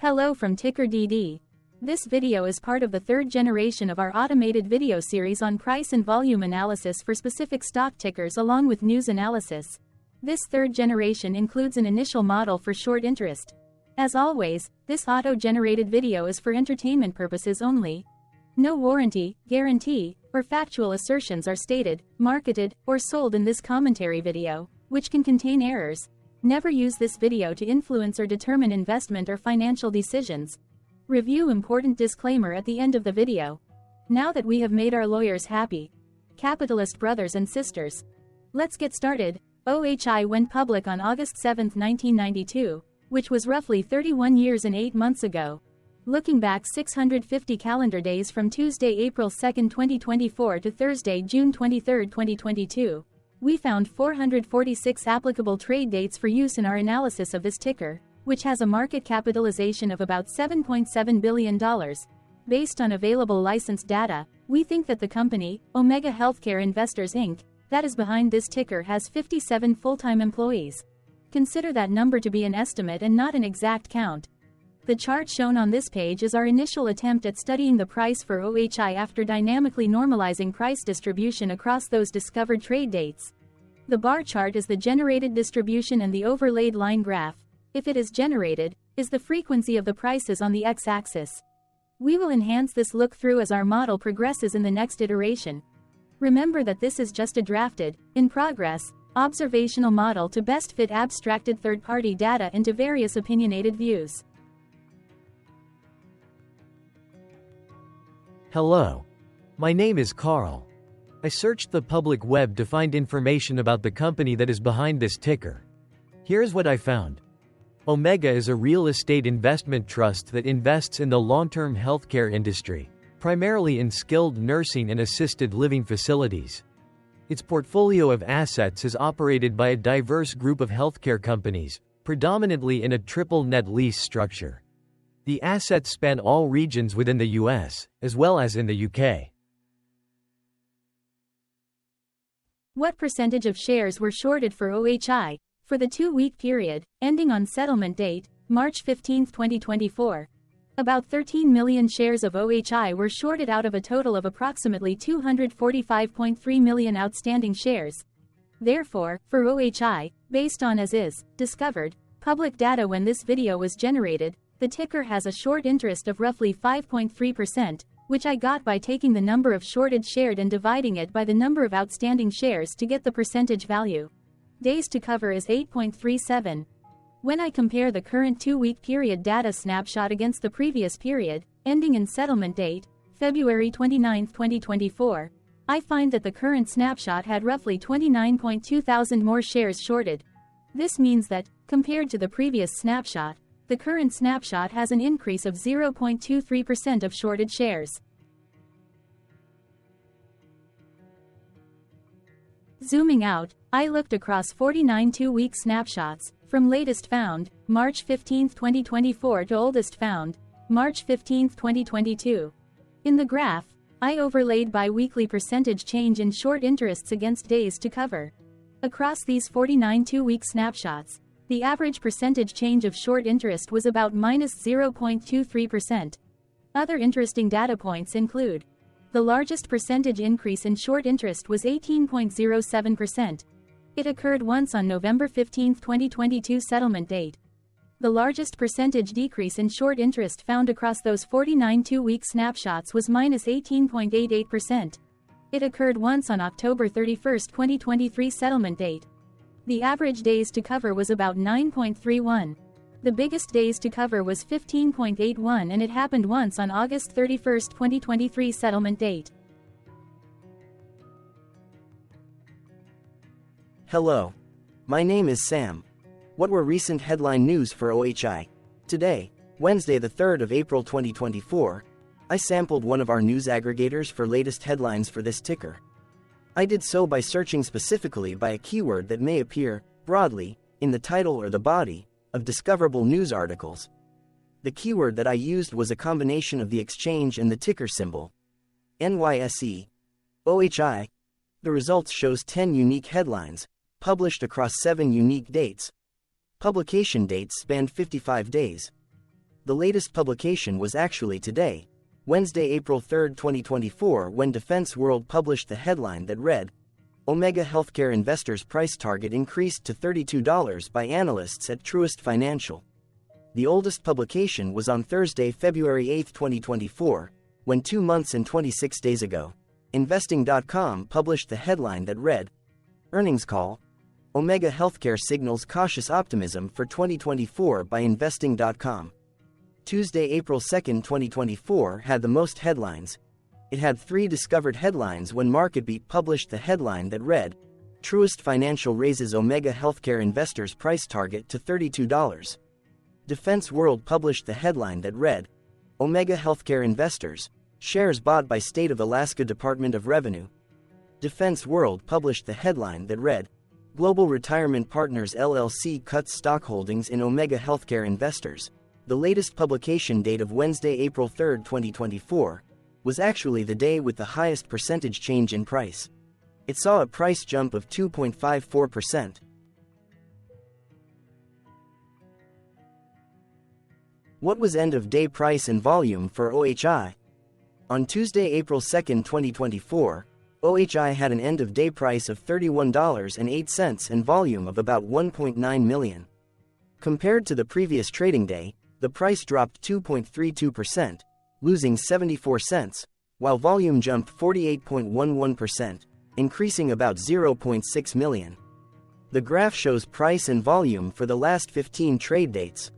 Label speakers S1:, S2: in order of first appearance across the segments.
S1: Hello from TickerDD. This video is part of the third generation of our automated video series on price and volume analysis for specific stock tickers along with news analysis. This third generation includes an initial model for short interest. As always, this auto-generated video is for entertainment purposes only. No warranty, guarantee, or factual assertions are stated, marketed, or sold in this commentary video, which can contain errors. Never use this video to influence or determine investment or financial decisions. Review important disclaimer at the end of the video. Now that we have made our lawyers happy, capitalist brothers and sisters, let's get started. OHI went public on August 7, 1992, which was roughly 31 years and 8 months ago. Looking back 650 calendar days from Tuesday, April 2, 2024 to Thursday, June 23, 2022. We found 446 applicable trade dates for use in our analysis of this ticker, which has a market capitalization of about $7.7 billion. Based on available licensed data, we think that the company, Omega Healthcare Investors Inc., that is behind this ticker has 57 full-time employees. Consider that number to be an estimate and not an exact count. The chart shown on this page is our initial attempt at studying the price for OHI after dynamically normalizing price distribution across those discovered trade dates. The bar chart is the generated distribution and the overlaid line graph, if it is generated, is the frequency of the prices on the x-axis. We will enhance this look-through as our model progresses in the next iteration. Remember that this is just a drafted, in progress, observational model to best fit abstracted third-party data into various opinionated views.
S2: Hello. My name is Carl. I searched the public web to find information about the company that is behind this ticker. Here's what I found. Omega is a real estate investment trust that invests in the long-term healthcare industry, primarily in skilled nursing and assisted living facilities. Its portfolio of assets is operated by a diverse group of healthcare companies, predominantly in a triple net lease structure. The assets span all regions within the US, as well as in the UK.
S1: What percentage of shares were shorted for OHI, for the 2-week period, ending on settlement date, March 15, 2024? About 13 million shares of OHI were shorted out of a total of approximately 245.3 million outstanding shares. Therefore, for OHI, based on as is, discovered, public data when this video was generated, the ticker has a short interest of roughly 5.3%, which I got by taking the number of shorted shared and dividing it by the number of outstanding shares to get the percentage value. Days to cover is 8.37. When I compare the current 2-week period data snapshot against the previous period, ending in settlement date, February 29, 2024, I find that the current snapshot had roughly 29.2 thousand more shares shorted. This means that, compared to the previous snapshot, the current snapshot has an increase of 0.23% of shorted shares. Zooming out, I looked across 49 2-week snapshots, from latest found, March 15, 2024 to oldest found, March 15, 2022. In the graph, I overlaid bi-weekly percentage change in short interests against days to cover. Across these 49 2-week snapshots, the average percentage change of short interest was about -0.23%. Other interesting data points include: the largest percentage increase in short interest was 18.07%. It occurred once on November 15, 2022 settlement date. The largest percentage decrease in short interest found across those 49 2-week snapshots was -18.88%. It occurred once on October 31, 2023 settlement date. The average days to cover was about 9.31. The biggest days to cover was 15.81 and it happened once on August 31, 2023 settlement date.
S3: Hello. My name is Sam. What were recent headline news for OHI? Today, Wednesday the 3rd of April 2024, I sampled one of our news aggregators for latest headlines for this ticker. I did so by searching specifically by a keyword that may appear, broadly, in the title or the body, of discoverable news articles. The keyword that I used was a combination of the exchange and the ticker symbol, NYSE. OHI. The results shows 10 unique headlines, published across 7 unique dates. Publication dates spanned 55 days. The latest publication was actually today, Wednesday, April 3, 2024, when Defense World published the headline that read, Omega Healthcare Investors' Price Target Increased to $32 by Analysts at Truist Financial. The oldest publication was on Thursday, February 8, 2024, when 2 months and 26 days ago, Investing.com published the headline that read, Earnings Call, Omega Healthcare Signals Cautious Optimism for 2024 by Investing.com. Tuesday, April 2, 2024 had the most headlines. It had 3 discovered headlines when MarketBeat published the headline that read, Truist Financial Raises Omega Healthcare Investors' Price Target to $32. Defense World published the headline that read, Omega Healthcare Investors, Shares Bought by State of Alaska Department of Revenue. Defense World published the headline that read, Global Retirement Partners LLC Cuts Stock Holdings in Omega Healthcare Investors. The latest publication date of Wednesday, April 3, 2024, was actually the day with the highest percentage change in price. It saw a price jump of 2.54%. What was end-of-day price and volume for OHI? On Tuesday, April 2, 2024, OHI had an end-of-day price of $31.08 and volume of about 1.9 million. Compared to the previous trading day, the price dropped 2.32%, losing 74 cents, while volume jumped 48.11%, increasing about 0.6 million. The graph shows price and volume for the last 15 trade dates.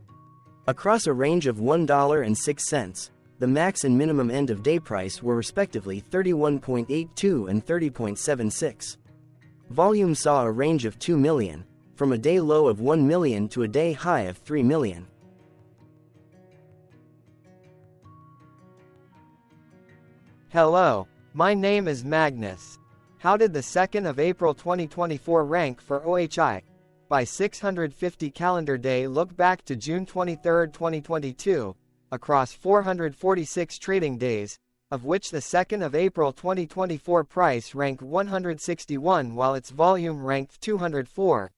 S3: Across a range of $1.06, the max and minimum end-of-day price were respectively 31.82 and 30.76. Volume saw a range of 2 million, from a day low of 1 million to a day high of 3 million.
S4: Hello, my name is Magnus. How did the 2nd of April 2024 rank for OHI? By 650 calendar day, look back to June 23, 2022, across 446 trading days, of which the 2nd of April 2024 price ranked 161 while its volume ranked 204.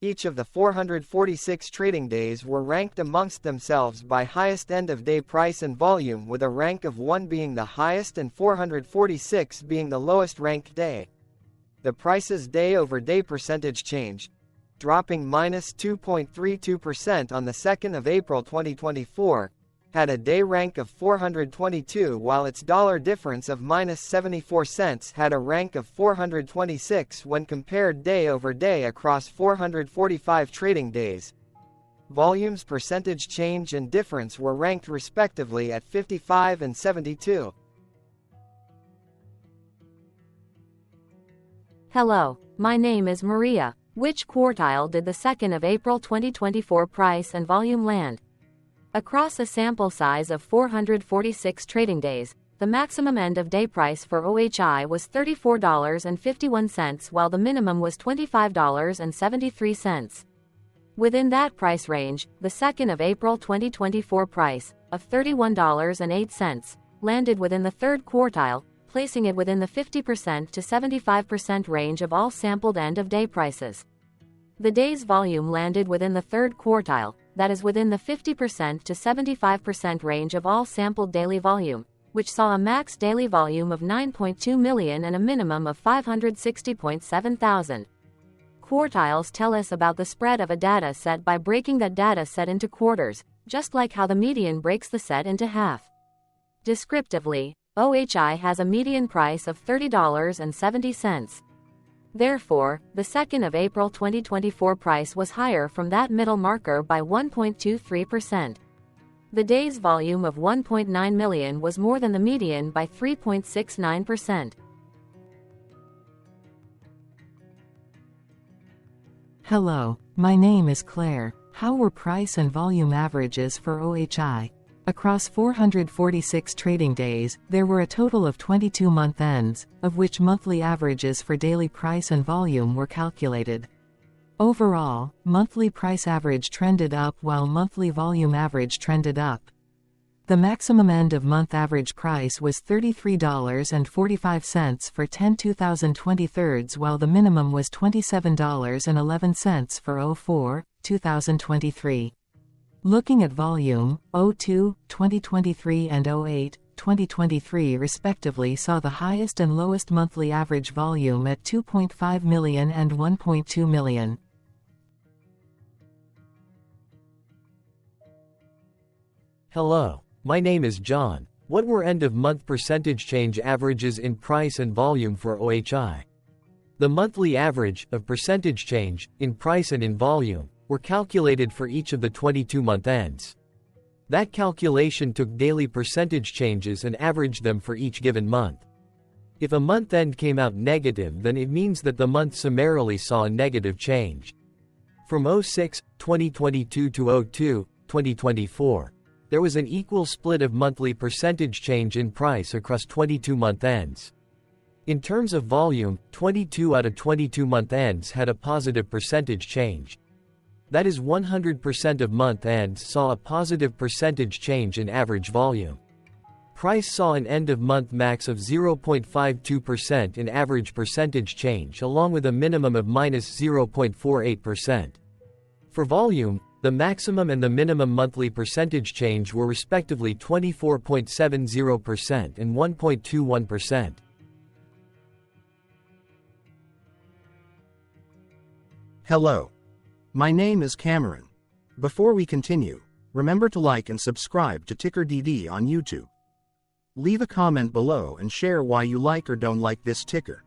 S4: Each of the 446 trading days were ranked amongst themselves by highest end-of-day price and volume, with a rank of 1 being the highest and 446 being the lowest ranked day. The price's day-over-day percentage change, dropping -2.32% on the 2nd of April 2024, had a day rank of 422 while its dollar difference of -74 cents had a rank of 426 when compared day over day across 445 trading days. Volume's percentage change and difference were ranked respectively at 55 and 72.
S1: Hello, my name is Maria. Which quartile did the 2nd of April 2024 price and volume land? Across a sample size of 446 trading days, the maximum end-of-day price for OHI was $34.51 while the minimum was $25.73. Within that price range, the 2nd of April 2024 price, of $31.08, landed within the third quartile, placing it within the 50% to 75% range of all sampled end-of-day prices. The day's volume landed within the third quartile, that is within the 50% to 75% range of all sampled daily volume, which saw a max daily volume of 9.2 million and a minimum of 560.7 thousand. Quartiles tell us about the spread of a data set by breaking that data set into quarters, just like how the median breaks the set into half. Descriptively, OHI has a median price of $30.70. Therefore, the 2nd of April 2024 price was higher from that middle marker by 1.23%. The day's volume of 1.9 million was more than the median by 3.69%.
S5: Hello, my name is Claire. How were price and volume averages for OHI? Across 446 trading days, there were a total of 22 month ends, of which monthly averages for daily price and volume were calculated. Overall, monthly price average trended up while monthly volume average trended up. The maximum end-of-month average price was $33.45 for 10/2023 while the minimum was $27.11 for 04/2023. Looking at volume, O2, 2023 and O8, 2023 respectively saw the highest and lowest monthly average volume at 2.5 million and 1.2 million.
S2: Hello, my name is John. What were end-of-month percentage change averages in price and volume for OHI? The monthly average of percentage change in price and in volume were calculated for each of the 22-month ends. That calculation took daily percentage changes and averaged them for each given month. If a month end came out negative, then it means that the month summarily saw a negative change. From 06, 2022 to 02, 2024, there was an equal split of monthly percentage change in price across 22-month ends. In terms of volume, 22 out of 22-month ends had a positive percentage change. That is 100% of month ends saw a positive percentage change in average volume. Price saw an end-of-month max of 0.52% in average percentage change along with a minimum of minus 0.48%. For volume, the maximum and the minimum monthly percentage change were respectively 24.70% and 1.21%.
S6: Hello. My name is Cameron. Before we continue, remember to like and subscribe to TickerDD on YouTube. Leave a comment below and share why you like or don't like this ticker.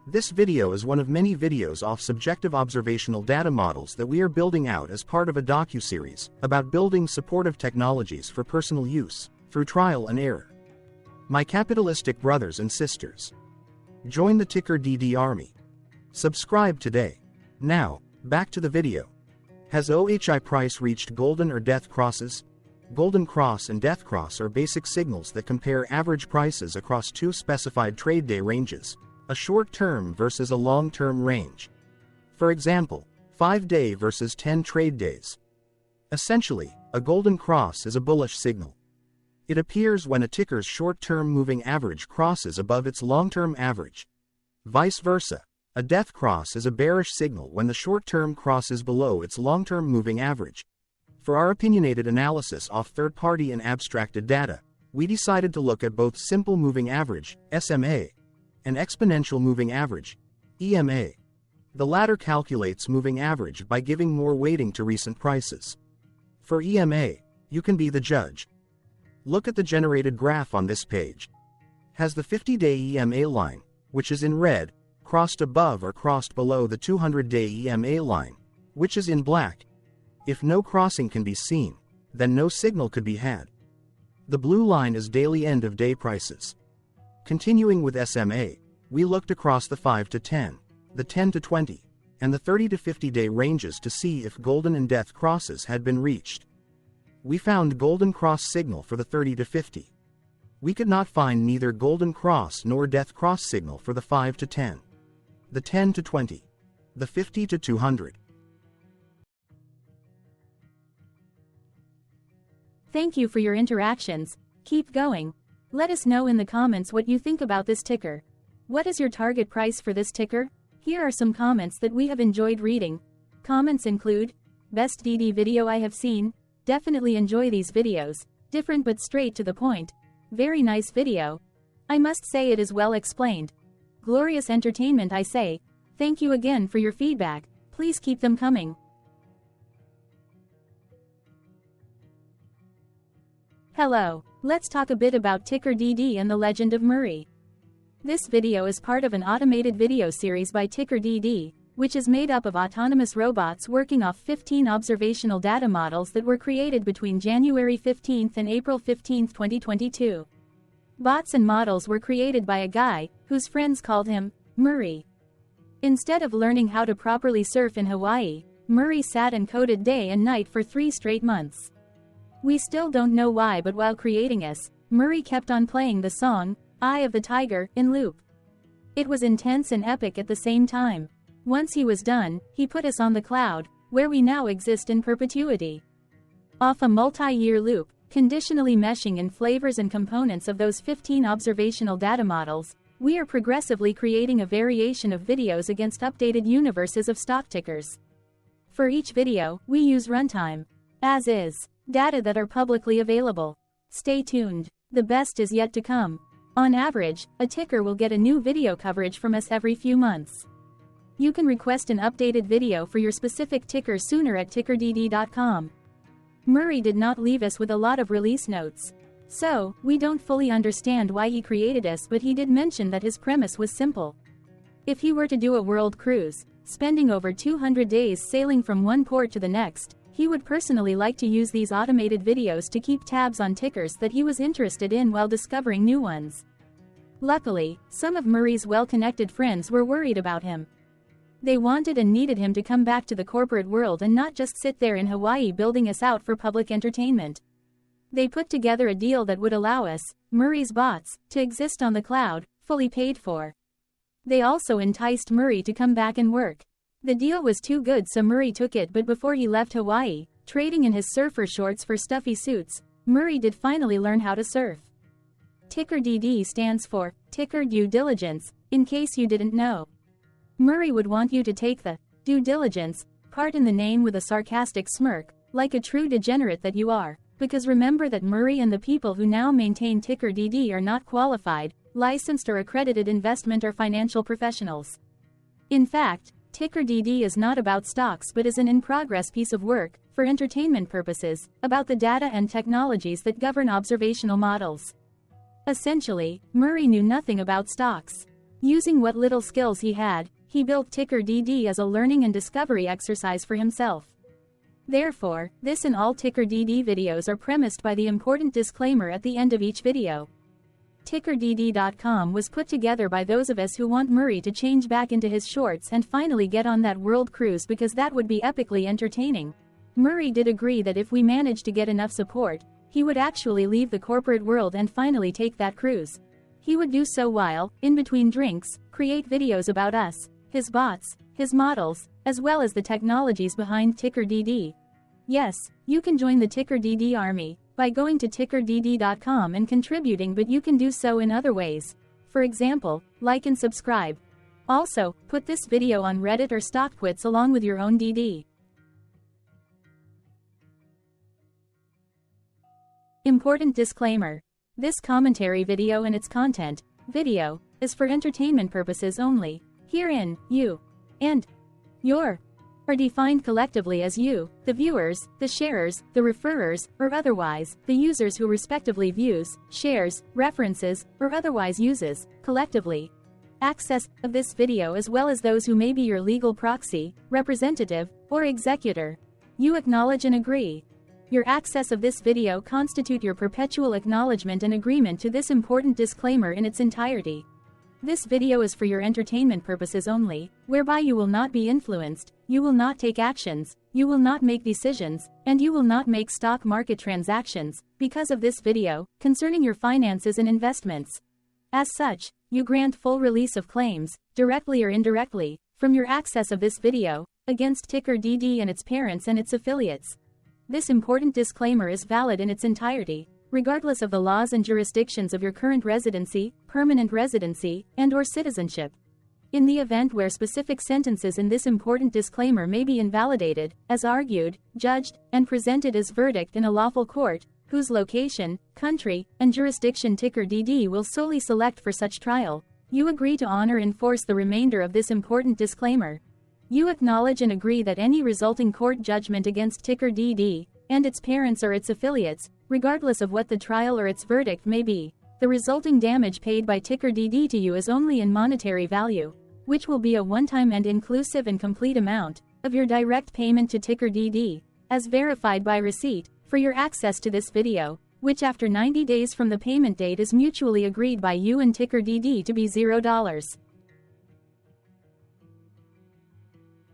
S6: This video is one of many videos off subjective observational data models that we are building out as part of a docu-series about building supportive technologies for personal use, through trial and error. My capitalistic brothers and sisters, join the TickerDD army. Subscribe today. Now, back to the video. Has OHI price reached golden or death crosses? Golden cross and death cross are basic signals that compare average prices across two specified trade day ranges, a short-term versus a long-term range. For example, 5-day versus 10 trade days. Essentially, a golden cross is a bullish signal. It appears when a ticker's short-term moving average crosses above its long-term average. Vice versa, a death cross is a bearish signal when the short-term crosses below its long-term moving average. For our opinionated analysis off third-party and abstracted data, we decided to look at both simple moving average, SMA, and exponential moving average, EMA. The latter calculates moving average by giving more weighting to recent prices. For EMA, you can be the judge. Look at the generated graph on this page. Has the 50-day EMA line, which is in red, crossed above or crossed below the 200-day EMA line, which is in black? If no crossing can be seen, then no signal could be had. The blue line is daily end-of-day prices. Continuing with SMA, we looked across the 5 to 10, the 10 to 20, and the 30 to 50-day ranges to see if golden and death crosses had been reached. We found golden cross signal for the 30 to 50. We could not find neither golden cross nor death cross signal for the 5 to 10, the 10 to 20, the 50 to 200.
S1: Thank you for your interactions. Keep going. Let us know in the comments what you think about this ticker. What is your target price for this ticker? Here are some comments that we have enjoyed reading. Comments include, best DD video I have seen, definitely enjoy these videos, different but straight to the point. Very nice video. I must say it is well explained. Glorious entertainment I say. Thank you again for your feedback, please keep them coming. Hello, let's talk a bit about TickerDD and the Legend of Murray. This video is part of an automated video series by TickerDD, which is made up of autonomous robots working off 15 observational data models that were created between January 15 and April 15, 2022. Bots and models were created by a guy, whose friends called him Murray. Instead of learning how to properly surf in Hawaii, Murray sat and coded day and night for 3 straight months. We still don't know why, but while creating us, Murray kept on playing the song, Eye of the Tiger, in loop. It was intense and epic at the same time. Once he was done, he put us on the cloud, where we now exist in perpetuity. Off a multi-year loop, conditionally meshing in flavors and components of those 15 observational data models, we are progressively creating a variation of videos against updated universes of stock tickers. For each video, we use runtime. as is data that are publicly available. Stay tuned. The best is yet to come. On average, a ticker will get a new video coverage from us every few months. You can request an updated video for your specific ticker sooner at TickerDD.com. Murray did not leave us with a lot of release notes. So, we don't fully understand why he created us, but he did mention that his premise was simple. If he were to do a world cruise, spending over 200 days sailing from one port to the next, he would personally like to use these automated videos to keep tabs on tickers that he was interested in while discovering new ones. Luckily, some of Murray's well-connected friends were worried about him. They wanted and needed him to come back to the corporate world and not just sit there in Hawaii building us out for public entertainment. They put together a deal that would allow us, Murray's bots, to exist on the cloud, fully paid for. They also enticed Murray to come back and work. The deal was too good, so Murray took it, but before he left Hawaii, trading in his surfer shorts for stuffy suits, Murray did finally learn how to surf. TickerDD stands for Ticker Due Diligence, in case you didn't know. Murray would want you to take the due diligence part in the name with a sarcastic smirk, like a true degenerate that you are, because remember that Murray and the people who now maintain TickerDD are not qualified, licensed or accredited investment or financial professionals. In fact, TickerDD is not about stocks but is an in-progress piece of work, for entertainment purposes, about the data and technologies that govern observational models. Essentially, Murray knew nothing about stocks. Using what little skills he had, he built TickerDD as a learning and discovery exercise for himself. Therefore, this and all TickerDD videos are premised by the important disclaimer at the end of each video. TickerDD.com was put together by those of us who want Murray to change back into his shorts and finally get on that world cruise, because that would be epically entertaining. Murray did agree that if we managed to get enough support, he would actually leave the corporate world and finally take that cruise. He would do so while, in between drinks, create videos about us, his bots, his models, as well as the technologies behind TickerDD. Yes, you can join the TickerDD army by going to TickerDD.com and contributing, but you can do so in other ways. For example, like and subscribe. Also, put this video on Reddit or StockTwits along with your own DD. Important disclaimer. This commentary video and its content, video, is for entertainment purposes only. Herein, you and your are defined collectively as you, the viewers, the sharers, the referrers, or otherwise, the users who respectively views, shares, references, or otherwise uses, collectively, access of this video, as well as those who may be your legal proxy, representative, or executor. You acknowledge and agree. Your access of this video constitute your perpetual acknowledgement and agreement to this important disclaimer in its entirety. This video is for your entertainment purposes only, whereby you will not be influenced, you will not take actions, you will not make decisions, and you will not make stock market transactions, because of this video, concerning your finances and investments. As such, you grant full release of claims, directly or indirectly, from your access of this video, against TickerDD and its parents and its affiliates. This important disclaimer is valid in its entirety, regardless of the laws and jurisdictions of your current residency, permanent residency, and/or citizenship. In the event where specific sentences in this important disclaimer may be invalidated, as argued, judged, and presented as verdict in a lawful court, whose location, country, and jurisdiction TickerDD will solely select for such trial, you agree to honor and enforce the remainder of this important disclaimer. You acknowledge and agree that any resulting court judgment against TickerDD and its parents or its affiliates, regardless of what the trial or its verdict may be, the resulting damage paid by TickerDD to you is only in monetary value, which will be a one-time and inclusive and complete amount of your direct payment to TickerDD, as verified by receipt, for your access to this video, which after 90 days from the payment date is mutually agreed by you and TickerDD to be $0.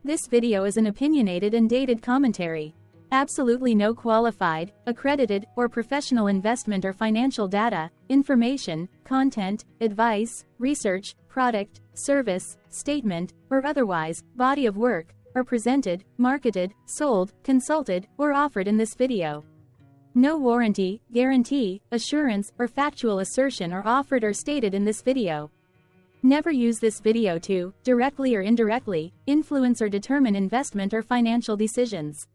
S1: This video is an opinionated and dated commentary. Absolutely no qualified, accredited, or professional investment or financial data, information, content, advice, research, product, service, statement, or otherwise, body of work, are presented, marketed, sold, consulted, or offered in this video. No warranty, guarantee, assurance, or factual assertion are offered or stated in this video. Never use this video to, directly or indirectly, influence or determine investment or financial decisions.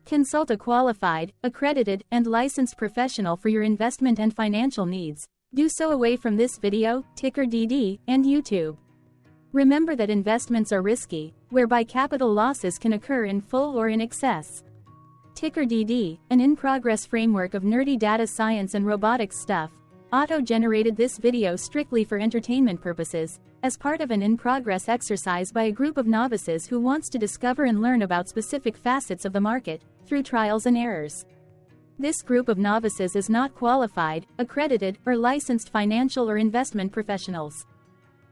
S1: Consult a qualified, accredited, and licensed professional for your investment and financial needs. Do so away from this video, TickerDD, and YouTube. Remember that investments are risky, whereby capital losses can occur in full or in excess. TickerDD, an in-progress framework of nerdy data science and robotics stuff, auto-generated this video strictly for entertainment purposes, as part of an in-progress exercise by a group of novices who wants to discover and learn about specific facets of the market, through trials and errors. This group of novices is not qualified, accredited, or licensed financial or investment professionals.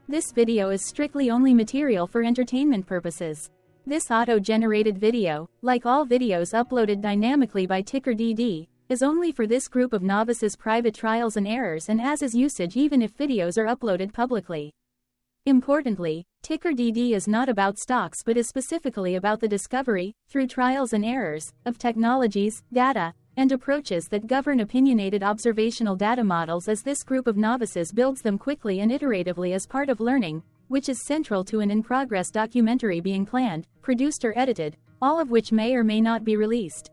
S1: This video is strictly only material for entertainment purposes. This auto-generated video, like all videos uploaded dynamically by TickerDD, is only for this group of novices' private trials and errors and as is usage even if videos are uploaded publicly. Importantly, TickerDD is not about stocks but is specifically about the discovery, through trials and errors, of technologies, data, and approaches that govern opinionated observational data models as this group of novices builds them quickly and iteratively as part of learning, which is central to an in-progress documentary being planned, produced or edited, all of which may or may not be released.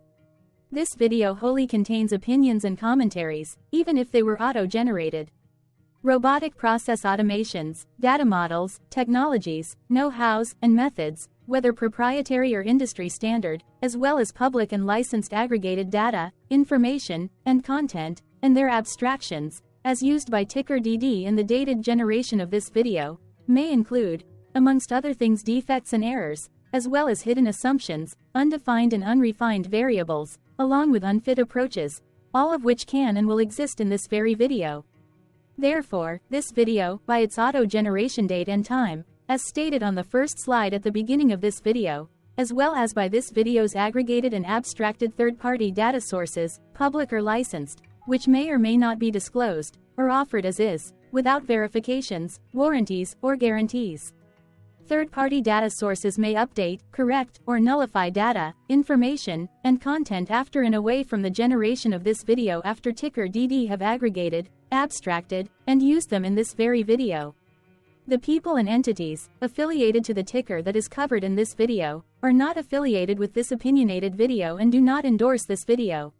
S1: This video wholly contains opinions and commentaries, even if they were auto-generated. Robotic process automations, data models, technologies, know-hows, and methods, whether proprietary or industry standard, as well as public and licensed aggregated data, information, and content, and their abstractions, as used by TickerDD in the dated generation of this video, may include, amongst other things, defects and errors, as well as hidden assumptions, undefined and unrefined variables, along with unfit approaches, all of which can and will exist in this very video. Therefore, this video, by its auto-generation date and time, as stated on the first slide at the beginning of this video, as well as by this video's aggregated and abstracted third-party data sources, public or licensed, which may or may not be disclosed, or offered as is, without verifications, warranties, or guarantees. Third-party data sources may update, correct, or nullify data, information, and content after and away from the generation of this video after TickerDD have aggregated, abstracted, and used them in this very video. The people and entities, affiliated to the ticker that is covered in this video, are not affiliated with this opinionated video and do not endorse this video.